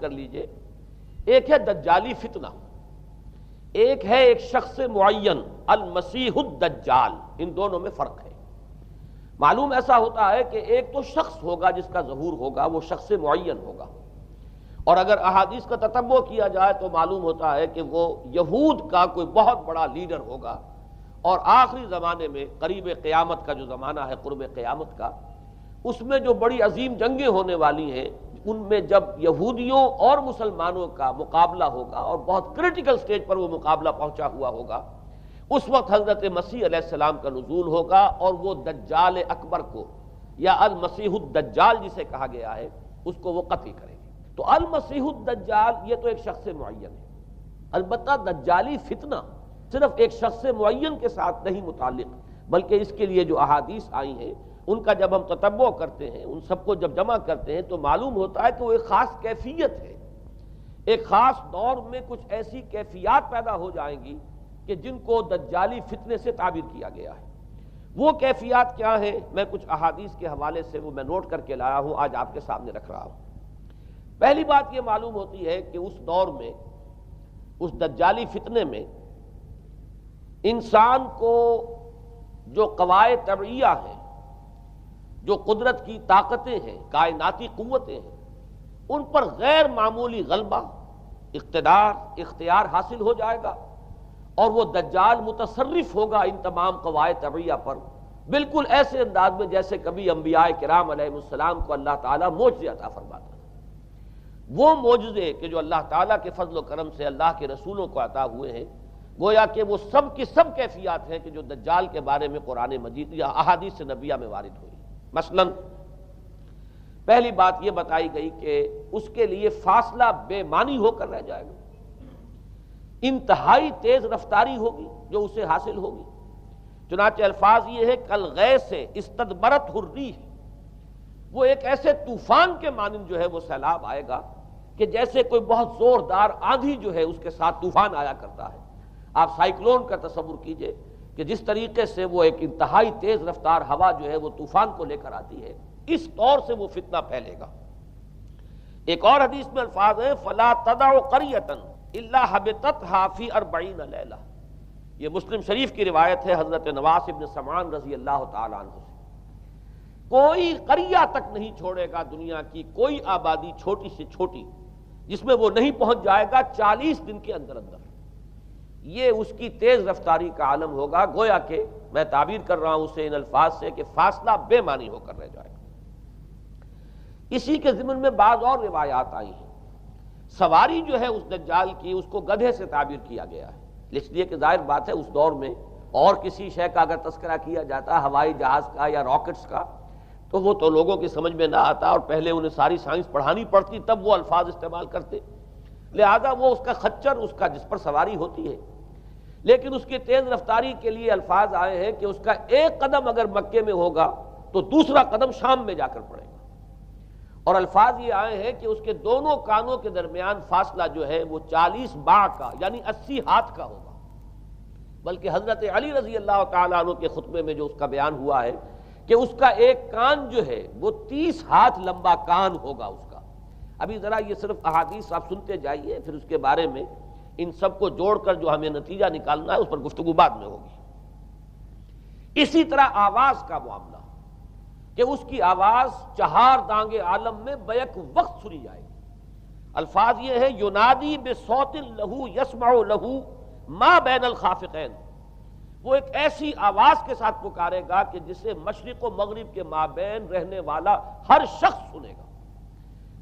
کر لیجئے، ایک ہے دجالی فتنہ، ایک ہے ایک شخص معین المسیح الدجال، ان دونوں میں فرق ہے۔ معلوم ایسا ہوتا ہے کہ ایک تو شخص ہوگا جس کا ظہور ہوگا، وہ شخص معین ہوگا، اور اگر احادیث کا تتبع کیا جائے تو معلوم ہوتا ہے کہ وہ یہود کا کوئی بہت بڑا لیڈر ہوگا، اور آخری زمانے میں قریب قیامت کا جو زمانہ ہے، قرب قیامت کا، اس میں جو بڑی عظیم جنگیں ہونے والی ہیں، ان میں جب یہودیوں اور مسلمانوں کا مقابلہ ہوگا اور بہت کریٹیکل سٹیج پر وہ مقابلہ پہنچا ہوا ہوگا، اس وقت حضرت مسیح علیہ السلام کا نزول ہوگا، اور وہ دجال اکبر کو یا المسیح الدجال جسے کہا گیا ہے اس کو وہ قتل کریں گے۔ تو المسیح الدجال یہ تو ایک شخص معین ہے، البتہ دجالی فتنہ صرف ایک شخص معین کے ساتھ نہیں متعلق، بلکہ اس کے لیے جو احادیث آئی ہیں ان کا جب ہم تتبع کرتے ہیں، ان سب کو جب جمع کرتے ہیں تو معلوم ہوتا ہے کہ وہ ایک خاص کیفیت ہے، ایک خاص دور میں کچھ ایسی کیفیات پیدا ہو جائیں گی کہ جن کو دجالی فتنے سے تعبیر کیا گیا ہے۔ وہ کیفیات کیا ہیں؟ میں کچھ احادیث کے حوالے سے وہ میں نوٹ کر کے لایا ہوں، آج آپ کے سامنے رکھ رہا ہوں۔ پہلی بات یہ معلوم ہوتی ہے کہ اس دور میں، اس دجالی فتنے میں، انسان کو جو قواعد طبعیہ ہیں، جو قدرت کی طاقتیں ہیں، کائناتی قوتیں ہیں، ان پر غیر معمولی غلبہ، اقتدار، اختیار حاصل ہو جائے گا، اور وہ دجال متصرف ہوگا ان تمام قواعد طبعیہ پر، بالکل ایسے انداز میں جیسے کبھی انبیاء کرام علیہ السلام کو اللہ تعالیٰ معجزے عطا فرماتا ہے۔ وہ معجزے کہ جو اللہ تعالیٰ کے فضل و کرم سے اللہ کے رسولوں کو عطا ہوئے ہیں، گویا کہ وہ سب کی سب کیفیات ہیں کہ جو دجال کے بارے میں قرآن مجید یا احادیث نبیہ میں وارد ہوئی۔ مثلا پہلی بات یہ بتائی گئی کہ اس کے لیے فاصلہ بے معنی ہو کر رہ جائے گا، انتہائی تیز رفتاری ہوگی جو اسے حاصل ہوگی۔ چنانچہ الفاظ یہ ہے کالغیث استدبرت الريح، وہ ایک ایسے طوفان کے مانند جو ہے وہ سیلاب آئے گا کہ جیسے کوئی بہت زوردار آندھی جو ہے اس کے ساتھ طوفان آیا کرتا ہے۔ آپ سائیکلون کا تصور کیجئے کہ جس طریقے سے وہ ایک انتہائی تیز رفتار ہوا جو ہے وہ طوفان کو لے کر آتی ہے، اس طور سے وہ فتنہ پھیلے گا۔ ایک اور حدیث میں الفاظ ہیں فَلَا تَدَعُ قَرْيَةً إِلَّا حَبِطَتْهَا فِي 40 لَيْلَةً، یہ مسلم شریف کی روایت ہے حضرت نواس ابن سمعان رضی اللہ تعالیٰ عنہ سے۔ کوئی قریہ تک نہیں چھوڑے گا دنیا کی کوئی آبادی چھوٹی سے چھوٹی جس میں وہ نہیں پہنچ جائے گا 40 دن کے اندر اندر۔ یہ اس کی تیز رفتاری کا عالم ہوگا، گویا کہ میں تعبیر کر رہا ہوں اسے ان الفاظ سے کہ فاصلہ بے معنی ہو کر رہ جائے گا۔ اسی کے ضمن میں بعض اور روایات آئی ہیں۔ سواری جو ہے اس دجال کی، اس کو گدھے سے تعبیر کیا گیا ہے، اس لیے کہ ظاہر بات ہے اس دور میں اور کسی شے کا اگر تذکرہ کیا جاتا، ہوائی جہاز کا یا راکٹس کا، تو وہ تو لوگوں کی سمجھ میں نہ آتا، اور پہلے انہیں ساری سائنس پڑھانی پڑتی تب وہ الفاظ استعمال کرتے، لہذا وہ اس کا خچر، اس کا جس پر سواری ہوتی ہے۔ لیکن اس کی تیز رفتاری کے لیے الفاظ آئے ہیں کہ اس کا ایک قدم اگر مکے میں ہوگا تو دوسرا قدم شام میں جا کر پڑے گا، اور الفاظ یہ آئے ہیں کہ اس کے دونوں کانوں کے درمیان فاصلہ جو ہے وہ 40 باع کا یعنی 80 ہاتھ کا ہوگا۔ بلکہ حضرت علی رضی اللہ تعالیٰ عنہ کے خطبے میں جو اس کا بیان ہوا ہے کہ اس کا ایک کان جو ہے وہ 30 ہاتھ لمبا کان ہوگا اس کا۔ ابھی ذرا یہ صرف احادیث آپ سنتے جائیے، پھر اس کے بارے میں ان سب کو جوڑ کر جو ہمیں نتیجہ نکالنا ہے اس پر گفتگو بعد میں ہوگی۔ اسی طرح آواز کا معاملہ کہ اس کی آواز 4 دانگ عالم میں بیک وقت سنی جائے گی۔ الفاظ یہ ہے ینادی بصوت لہو یسمع لہو ما بین الخافقین، وہ ایک ایسی آواز کے ساتھ پکارے گا کہ جسے مشرق و مغرب کے مابین رہنے والا ہر شخص سنے گا۔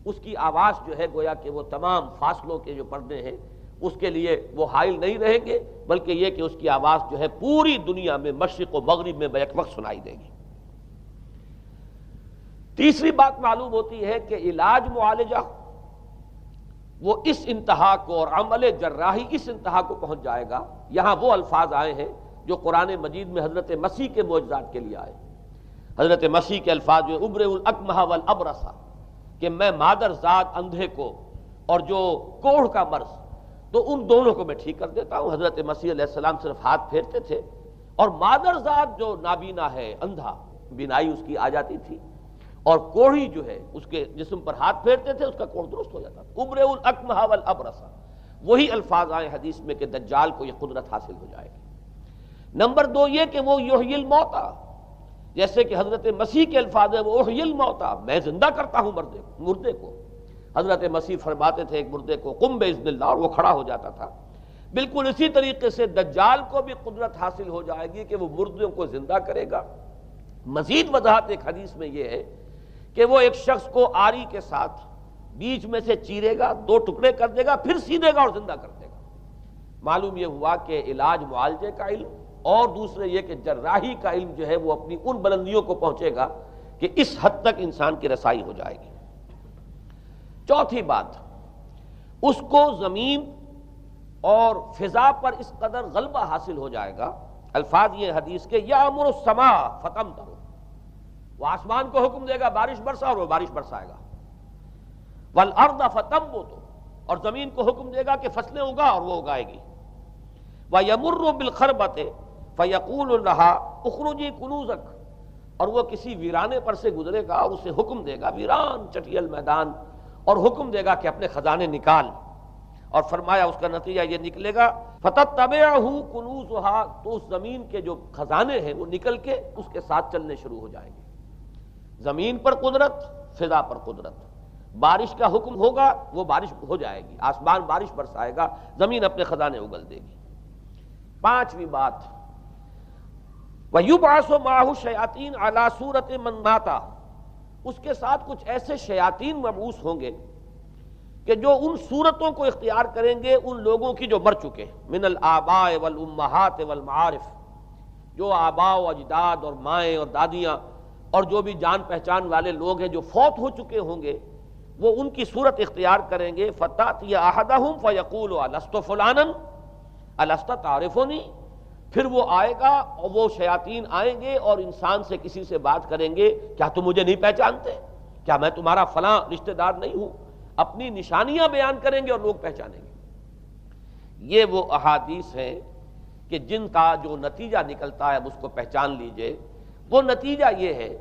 اس کی آواز جو ہے گویا کہ وہ تمام فاصلوں کے جو پردے ہیں اس کے لیے وہ حائل نہیں رہیں گے، بلکہ یہ کہ اس کی آواز جو ہے پوری دنیا میں مشرق و مغرب میں بیک وقت سنائی دے گی۔ تیسری بات معلوم ہوتی ہے کہ علاج معالجہ وہ اس انتہا کو، اور عمل جراحی اس انتہا کو پہنچ جائے گا۔ یہاں وہ الفاظ آئے ہیں جو قرآن مجید میں حضرت مسیح کے معجزات کے لیے آئے۔ حضرت مسیح کے الفاظ جو ابرئ الاکمہ والابرص، کہ میں مادر ذات اندھے کو اور جو کوڑھ کا مرض، تو ان دونوں کو میں ٹھیک کر دیتا ہوں۔ حضرت مسیح علیہ السلام صرف ہاتھ پھیرتے تھے، اور مادر ذات جو نابینا ہے، اندھا، بینائی اس کی آ جاتی تھی، اور کوڑھی جو ہے اس کے جسم پر ہاتھ پھیرتے تھے، اس کا کوڑھ درست ہو جاتا تھا۔ ابرئ الاکمہ والابرص، وہی الفاظ آئے حدیث میں کہ دجال کو یہ قدرت حاصل ہو جائے گی۔ نمبر دو یہ کہ وہ یحیی الموتى، جیسے کہ حضرت مسیح کے الفاظ ہیں، وہ احیی الموتى، میں زندہ کرتا ہوں مردے کو۔ حضرت مسیح فرماتے تھے ایک مردے کو قم باذن اللہ، اور وہ کھڑا ہو جاتا تھا۔ بالکل اسی طریقے سے دجال کو بھی قدرت حاصل ہو جائے گی کہ وہ مردوں کو زندہ کرے گا۔ مزید وضاحت ایک حدیث میں یہ ہے کہ وہ ایک شخص کو آری کے ساتھ بیچ میں سے چیرے گا، دو ٹکڑے کر دے گا، پھر سیدھے گا اور زندہ کر دے گا۔ معلوم یہ ہوا کہ علاج معالجے کا علم اور دوسرے یہ کہ جراحی کا علم جو ہے وہ اپنی ان بلندیوں کو پہنچے گا کہ اس حد تک انسان کی رسائی ہو جائے گی۔ چوتھی بات، اس کو زمین اور فضا پر اس قدر غلبہ حاصل ہو جائے گا، الفاظ یہ حدیث کے یامر السماء فتمطر، وہ آسمان کو حکم دے گا بارش برسا اور وہ بارش برسائے گا، والارض فتنبت، اور زمین کو حکم دے گا کہ فصلیں اگا اور وہ اگائے گی، ویمر بالخربۃ فیقول لها اخرجی کنوزک، اور وہ کسی ویرانے پر سے گزرے گا اور اسے حکم دے گا، ویران چٹیل میدان، اور حکم دے گا کہ اپنے خزانے نکال، اور فرمایا اس کا نتیجہ یہ نکلے گا فتتبعہ کنوزہا، تو اس زمین کے جو خزانے ہیں وہ نکل کے اس کے ساتھ چلنے شروع ہو جائیں گے۔ زمین پر قدرت، فضا پر قدرت، بارش کا حکم ہوگا وہ بارش ہو جائے گی، آسمان بارش برسائے گا، زمین اپنے خزانے اگل دے گی۔ پانچویں بات، وَيُبْعَثُ مَعَهُ الشَّيَاطِينُ عَلَى صُورَةِ مَن مَاتَ، اس کے ساتھ کچھ ایسے شیاطین مبعوث ہوں گے کہ جو ان صورتوں کو اختیار کریں گے ان لوگوں کی جو مر چکے، من الآباء والامہات والمعارف، جو آباء و اجداد اور مائیں اور دادیاں اور جو بھی جان پہچان والے لوگ ہیں جو فوت ہو چکے ہوں گے، وہ ان کی صورت اختیار کریں گے۔ فَتَأْتِيَ أَحَدَهُمْ فَيَقُولُ أَلَسْتُ فُلَانًا أَلَسْتَ تَعْرِفُنِي، پھر وہ آئے گا اور وہ شیاطین آئیں گے اور انسان سے کسی سے بات کریں گے، کیا تم مجھے نہیں پہچانتے؟ کیا میں تمہارا فلاں رشتہ دار نہیں ہوں؟ اپنی نشانیاں بیان کریں گے اور لوگ پہچانیں گے۔ یہ وہ احادیث ہیں کہ جن کا جو نتیجہ نکلتا ہے اب اس کو پہچان لیجئے۔ وہ نتیجہ یہ ہے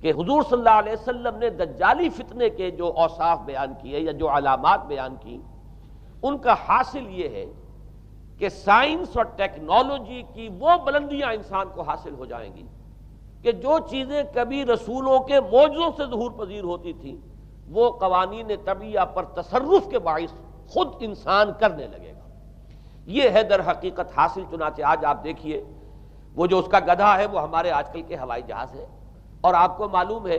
کہ حضور صلی اللہ علیہ وسلم نے دجالی فتنے کے جو اوصاف بیان کیے یا جو علامات بیان کی، ان کا حاصل یہ ہے کہ سائنس اور ٹیکنالوجی کی وہ بلندیاں انسان کو حاصل ہو جائیں گی کہ جو چیزیں کبھی رسولوں کے معجزوں سے ظہور پذیر ہوتی تھیں، وہ قوانین طبیعہ پر تصرف کے باعث خود انسان کرنے لگے گا۔ یہ ہے در حقیقت حاصل۔ چنانچہ آج آپ دیکھیے وہ جو اس کا گدھا ہے وہ ہمارے آج کل کے ہوائی جہاز ہے، اور آپ کو معلوم ہے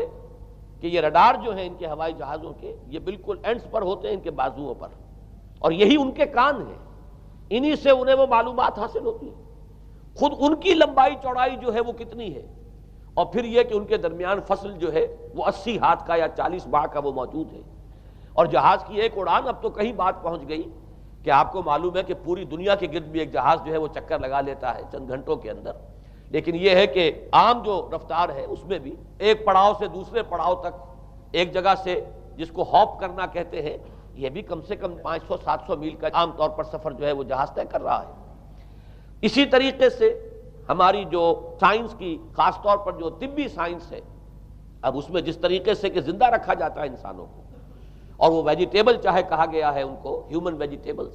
کہ یہ رڈار جو ہیں ان کے ہوائی جہازوں کے، یہ بالکل اینڈز پر ہوتے ہیں ان کے بازوؤں پر، اور یہی ان کے کان ہیں، انہی سے انہیں وہ معلومات حاصل ہوتی ہیں۔ خود ان کی لمبائی چوڑائی جو ہے وہ کتنی ہے، اور پھر یہ کہ ان کے درمیان فصل جو ہے وہ 80 ہاتھ کا یا 40 باہ کا وہ موجود ہے، اور جہاز کی ایک اڑان اب تو کہیں بات پہنچ گئی کہ آپ کو معلوم ہے کہ پوری دنیا کے گرد بھی ایک جہاز جو ہے وہ چکر لگا لیتا ہے چند گھنٹوں کے اندر۔ لیکن یہ ہے کہ عام جو رفتار ہے اس میں بھی ایک پڑاؤ سے دوسرے پڑاؤ تک، ایک جگہ سے جس کو ہاپ کرنا کہتے ہیں، یہ بھی کم سے کم 500-700 میل کا عام طور پر سفر جو ہے وہ جہاز طے کر رہا ہے۔ اسی طریقے سے ہماری جو سائنس کی، خاص طور پر جو طبی سائنس ہے، اب اس میں جس طریقے سے کہ زندہ رکھا جاتا ہے انسانوں کو، اور وہ ویجیٹیبل چاہے کہا گیا ہے ان کو ہیومن ویجیٹیبلز،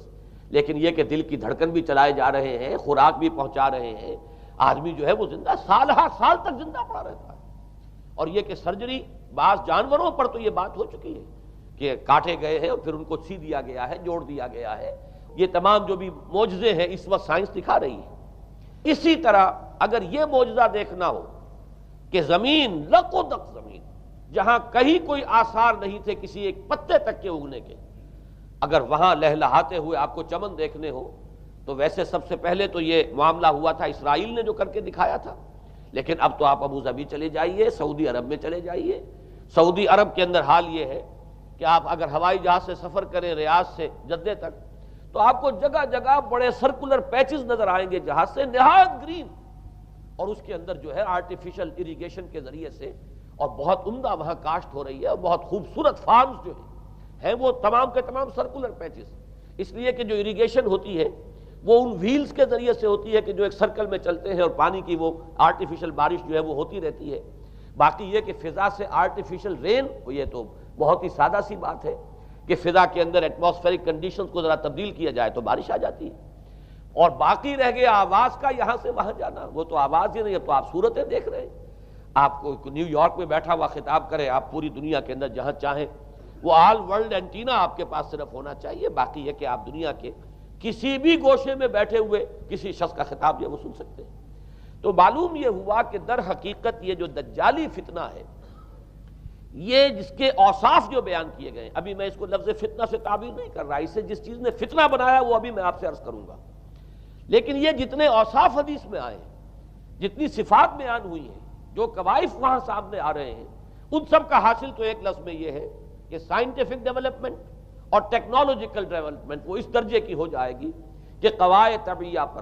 لیکن یہ کہ دل کی دھڑکن بھی چلائے جا رہے ہیں، خوراک بھی پہنچا رہے ہیں، آدمی جو ہے وہ زندہ سال ہر سال تک زندہ پڑا رہتا ہے۔ اور یہ کہ سرجری بعض جانوروں پر تو یہ بات ہو چکی ہے کہ کاٹے گئے ہیں اور پھر ان کو سی دیا گیا ہے، جوڑ دیا گیا ہے۔ یہ تمام جو بھی معجزے ہیں اس وقت سائنس دکھا رہی ہے۔ اسی طرح اگر یہ معجزہ دیکھنا ہو کہ زمین لقدق زمین، جہاں کہیں کوئی آثار نہیں تھے کسی ایک پتے تک کے اگنے کے، اگر وہاں لہلہاتے ہوئے آپ کو چمن دیکھنے ہو تو ویسے سب سے پہلے تو یہ معاملہ ہوا تھا اسرائیل نے جو کر کے دکھایا تھا، لیکن اب تو آپ ابو ظبی چلے جائیے، سعودی عرب میں چلے جائیے۔ سعودی عرب کے اندر حال یہ ہے کہ آپ اگر ہوائی جہاز سے سفر کریں ریاض سے جدہ تک تو آپ کو جگہ جگہ بڑے سرکولر پیچز نظر آئیں گے جہاز سے، نہایت گرین، اور اس کے اندر جو ہے آرٹیفیشل اریگیشن کے ذریعے سے اور بہت عمدہ وہاں کاشت ہو رہی ہے، اور بہت خوبصورت فارمز جو ہیں وہ تمام کے تمام سرکولر پیچز، اس لیے کہ جو اریگیشن ہوتی ہے وہ ان ویلز کے ذریعے سے ہوتی ہے کہ جو ایک سرکل میں چلتے ہیں اور پانی کی وہ آرٹیفیشل بارش جو ہے وہ ہوتی رہتی ہے۔ باقی یہ کہ فضا سے آرٹیفیشل رین، یہ تو بہت ہی سادہ سی بات ہے کہ فضا کے اندر ایٹماسفیرک کنڈیشنز کو ذرا تبدیل کیا جائے تو بارش آ جاتی ہے. اور باقی رہ گیا آواز کا یہاں سے وہاں جانا، وہ تو آواز ہی نہیں، اب تو آپ صورتیں دیکھ رہے ہیں. آپ کو نیو یارک میں بیٹھا ہوا خطاب کرے، آپ پوری دنیا کے اندر جہاں چاہیں وہ آل ورلڈ اینٹینا آپ کے پاس صرف ہونا چاہیے. باقی یہ کہ آپ دنیا کے کسی بھی گوشے میں بیٹھے ہوئے کسی شخص کا خطاب یہ وہ سن سکتے ہیں. تو معلوم یہ ہوا کہ در حقیقت یہ جو دجالی فتنہ ہے، یہ جس کے اوصاف جو بیان کیے گئے، ابھی میں اس کو لفظ فتنہ سے تعبیر نہیں کر رہا، اسے جس چیز نے فتنہ بنایا وہ ابھی میں آپ سے عرض کروں گا، لیکن یہ جتنے اوصاف حدیث میں آئے ہیں، جتنی صفات بیان ہوئی ہیں، جو کوائف وہاں سامنے آ رہے ہیں، ان سب کا حاصل تو ایک لفظ میں یہ ہے کہ سائنٹیفک ڈیولپمنٹ اور ٹیکنالوجیکل ڈیولپمنٹ وہ اس درجے کی ہو جائے گی کہ قواعد طبیعہ پر،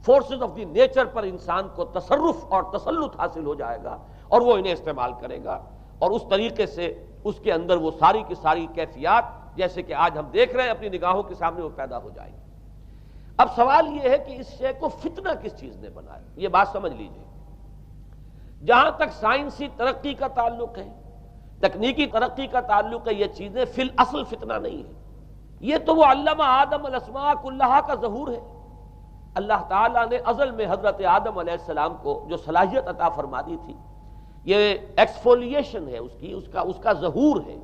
فورسز آف دی نیچر پر انسان کو تصرف اور تسلط حاصل ہو جائے گا اور وہ انہیں استعمال کرے گا، اور اس طریقے سے اس کے اندر وہ ساری کی ساری کیفیات جیسے کہ آج ہم دیکھ رہے ہیں اپنی نگاہوں کے سامنے وہ پیدا ہو جائیں گی. اب سوال یہ ہے کہ اس شے کو فتنہ کس چیز نے بنایا؟ یہ بات سمجھ لیجئے. جہاں تک سائنسی ترقی کا تعلق ہے، تکنیکی ترقی کا تعلق ہے، یہ چیزیں فی الاصل فتنہ نہیں ہے. یہ تو وہ علمہ آدم الاسماء کلہا کا ظہور ہے. اللہ تعالیٰ نے ازل میں حضرت آدم علیہ السلام کو جو صلاحیت عطا فرما دی تھی، یہ ایکسفولیشن ہے اس کا ظہور ہے.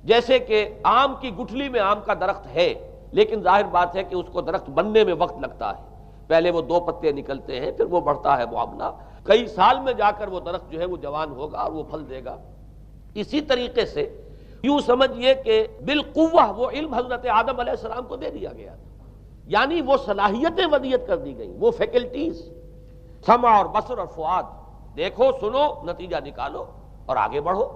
جیسے کہ آم کی گٹھلی میں آم کا درخت ہے، لیکن ظاہر بات ہے کہ اس کو درخت بننے میں وقت لگتا ہے. پہلے وہ 2 پتے نکلتے ہیں، پھر وہ بڑھتا ہے معاملہ، کئی سال میں جا کر وہ درخت جو ہے وہ جوان ہوگا اور وہ پھل دے گا. اسی طریقے سے یوں سمجھئے کہ بالقوہ وہ علم حضرت آدم علیہ السلام کو دے دیا گیا تھا، یعنی وہ صلاحیتیں ودیت کر دی گئیں، وہ فیکلٹیز، سمع اور بصر اور فؤاد، دیکھو سنو نتیجہ نکالو اور آگے بڑھو.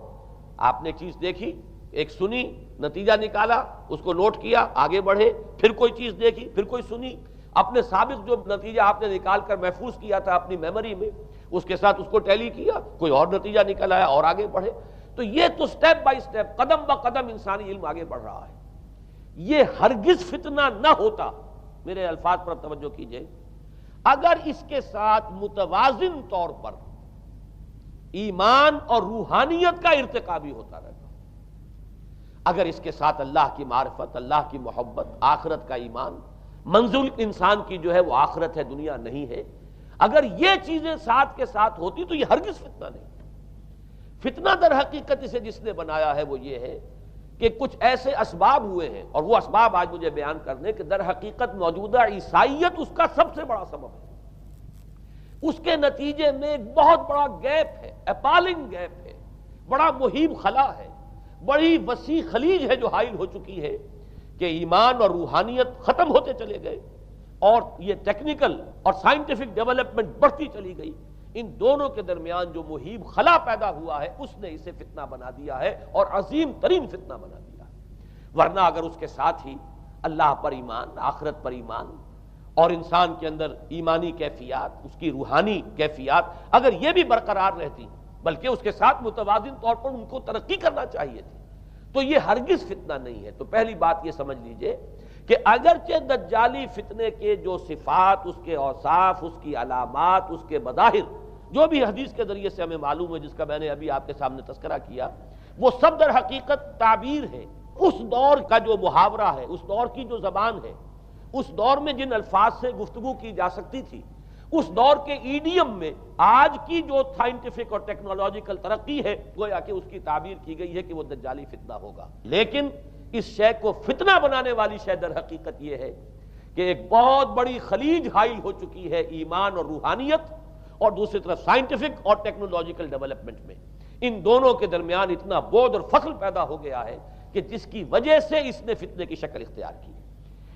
آپ نے چیز دیکھی، ایک سنی، نتیجہ نکالا، اس کو نوٹ کیا، آگے بڑھے، پھر کوئی چیز دیکھی، پھر کوئی سنی، اپنے سابق جو نتیجہ آپ نے نکال کر محفوظ کیا تھا اپنی میموری میں، اس کے ساتھ اس کو ٹیلی کیا، کوئی اور نتیجہ نکل آیا اور آگے بڑھے. تو یہ تو سٹیپ بائی سٹیپ، قدم با قدم انسانی علم آگے بڑھ رہا ہے. یہ ہرگز فتنہ نہ ہوتا، میرے الفاظ پر توجہ کیجئے، اگر اس کے ساتھ متوازن طور پر ایمان اور روحانیت کا ارتقا بھی ہوتا رہتا. اگر اس کے ساتھ اللہ کی معرفت، اللہ کی محبت، آخرت کا ایمان، منزل انسان کی جو ہے وہ آخرت ہے، دنیا نہیں ہے، اگر یہ چیزیں ساتھ کے ساتھ ہوتی تو یہ ہرگز فتنہ نہیں. فتنہ در حقیقت اسے جس نے بنایا ہے وہ یہ ہے کہ کچھ ایسے اسباب ہوئے ہیں، اور وہ اسباب آج مجھے بیان کرنے کہ در حقیقت موجودہ عیسائیت اس کا سب سے بڑا سبب ہے. اس کے نتیجے میں ایک بہت بڑا گیپ ہے، اپالنگ گیپ ہے، بڑا مہیب خلا ہے، بڑی وسیع خلیج ہے جو حائل ہو چکی ہے کہ ایمان اور روحانیت ختم ہوتے چلے گئے اور یہ ٹیکنیکل اور سائنٹیفک ڈیولپمنٹ بڑھتی چلی گئی. ان دونوں کے درمیان جو مہیب خلا پیدا ہوا ہے اس نے اسے فتنہ بنا دیا ہے، اور عظیم ترین فتنہ بنا دیا ہے. ورنہ اگر اس کے ساتھ ہی اللہ پر ایمان، آخرت پر ایمان، اور انسان کے اندر ایمانی کیفیات، اس کی روحانی کیفیات اگر یہ بھی برقرار رہتی، بلکہ اس کے ساتھ متوازن طور پر ان کو ترقی کرنا چاہیے تھی، تو یہ ہرگز فتنہ نہیں ہے. تو پہلی بات یہ سمجھ لیجئے کہ اگرچہ دجالی فتنے کے جو صفات، اس کے اوصاف، اس کی علامات، اس کے مظاہر جو بھی حدیث کے ذریعے سے ہمیں معلوم ہے، جس کا میں نے ابھی آپ کے سامنے تذکرہ کیا، وہ سب در حقیقت تعبیر ہے اس دور کا جو محاورہ ہے، اس دور کی جو زبان ہے، اس دور میں جن الفاظ سے گفتگو کی جا سکتی تھی، اس دور کے ایڈیم میں آج کی جو سائنٹیفک اور ٹیکنالوجیکل ترقی ہے گویا کہ اس کی تعبیر کی گئی ہے کہ وہ دجالی فتنہ ہوگا. لیکن اس شے کو فتنہ بنانے والی شے در حقیقت یہ ہے کہ ایک بہت بڑی خلیج حائل ہو چکی ہے ایمان اور روحانیت، اور دوسری طرف سائنٹیفک اور ٹیکنالوجیکل ڈیولپمنٹ میں ان دونوں کے درمیان اتنا بعد اور فصل پیدا ہو گیا ہے کہ جس کی وجہ سے اس نے فتنے کی شکل اختیار کی.